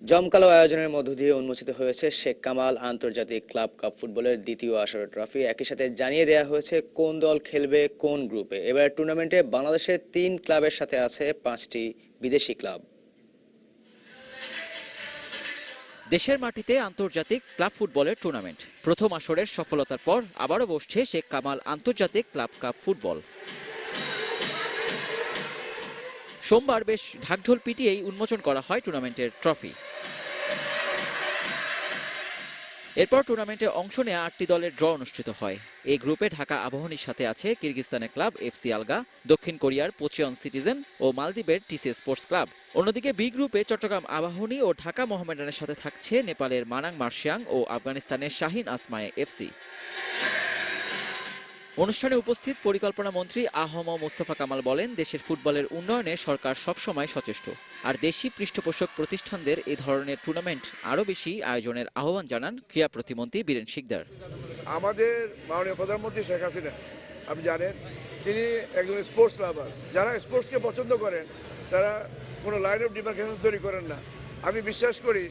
জমকালো আয়োজনের মধ্য দিয়ে উন্মোচিত হয়েছে শেখ কামাল আন্তর্জাতিক ক্লাব কাপ ফুটবলের দ্বিতীয় আসরের ট্রফি। একই সাথে জানিয়ে দেওয়া হয়েছে কোন দল খেলবে কোন গ্রুপে। এবার টুর্নামেন্টে বাংলাদেশের 3 ক্লাবের সাথে আছে 5টি বিদেশি ক্লাব। দেশের মাটিতে আন্তর্জাতিক ক্লাব ফুটবলের টুর্নামেন্ট প্রথম আসরের সফলতার পর আবারও বসছে শেখ কামাল আন্তর্জাতিক ক্লাব কাপ ফুটবল। সোমবার বেশ ঢাকঢোল পিটিয়েই উন্মোচন করা হয় টুর্নামেন্টের ট্রফি। এরপর টুর্নামেন্টে অংশ নেওয়া 8টি দলের ড্র অনুষ্ঠিত হয়। এই গ্রুপে ঢাকা আবাহনীর সাথে আছে কিরগিজস্তানের ক্লাব এফসি আলগা, দক্ষিণ কোরিয়ার পোচিয়ন সিটিজেন ও মালদ্বীপের টিসি স্পোর্টস ক্লাব। অন্যদিকে বি গ্রুপে চট্টগ্রাম আবাহনী ও ঢাকা মোহামেডানের সাথে থাকছে নেপালের মানাং মার্শিয়াং ও আফগানিস্তানের শাহিন আসমায়ে এফসি। অনুষ্ঠানে উপস্থিত পরিকল্পনা মন্ত্রী আহম মোস্তফা কামাল বলেন, দেশের ফুটবলের উন্নয়নে সরকার সবসময় সচেষ্ট, আর দেশি পৃষ্ঠপোষক প্রতিষ্ঠানদের এই ধরনের টুর্নামেন্ট আরও বেশি আয়োজনের আহ্বান জানান ক্রীড়া প্রতিমন্ত্রী বীরেন শিকদার। আমাদের মাননীয় প্রধানমন্ত্রী শেখ হাসিনা, আপনি জানেন, তিনি একজন স্পোর্টস লাভার। যারা স্পোর্টসকে পছন্দ করেন তারা কোনো লাইন অফ ডিমার্কেশন তৈরি করেন না। আমি বিশ্বাস করি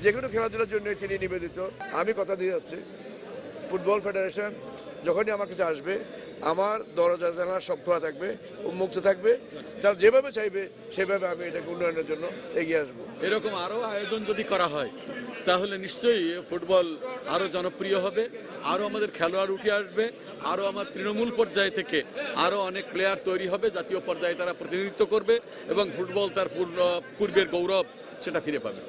যে কোনো খেলাধুলার জন্য তিনি নিবেদিত। আমি কথা দিয়ে যাচ্ছি, ফুটবল ফেডারেশন যখনই আমার কাছে আসবে, আমার দরজা জানালা সব খোলা থাকবে, উন্মুক্ত থাকবে। তারা যেভাবে চাইবে সেভাবে আমি এটাকে উন্নয়নের জন্য এগিয়ে আসবো। এরকম আরও আয়োজন যদি করা হয় তাহলে নিশ্চয়ই ফুটবল আরও জনপ্রিয় হবে, আরও আমাদের খেলোয়াড় উঠে আসবে, আরও আমার তৃণমূল পর্যায় থেকে আরও অনেক প্লেয়ার তৈরি হবে, জাতীয় পর্যায়ে তারা প্রতিনিধিত্ব করবে এবং ফুটবল তার পূর্বের গৌরব সেটা ফিরে পাবে।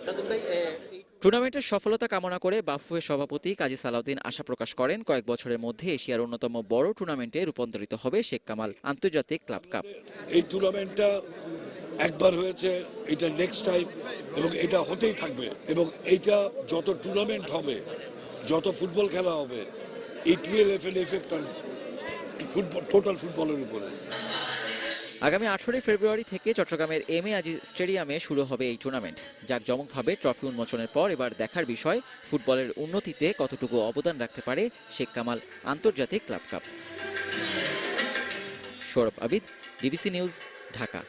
টুর্নামেন্টের সফলতা কামনা করে বাফুফের সভাপতি কাজী সালাউদ্দিন আশা প্রকাশ করেন, কয়েক বছরের মধ্যে এশিয়ার অন্যতম বড় টুর্নামেন্টে রূপান্তরিত হবে শেখ কামাল আন্তর্জাতিক ক্লাব কাপ। এই টুর্নামেন্টটা একবার হয়েছে, এটা নেক্সট টাইম এবং এটা হতেই থাকবে, এবং এইটা যত টুর্নামেন্ট হবে, যত ফুটবল খেলা হবে, it will have an effect on football, total ফুটবলের উপরে। আগামী 18 ফেব্রুয়ারি থেকে চট্টগ্রামের এম এ আজিজ স্টেডিয়ামে শুরু হবে এই টুর্নামেন্ট। জাঁকজমকভাবে ট্রফি উন্মোচনের পর এবার দেখার বিষয় ফুটবলের উন্নতিতে কতটুকু অবদান রাখতে পারে শেখ কামাল আন্তর্জাতিক club cup. Sourav Abid, DBC news, Dhaka.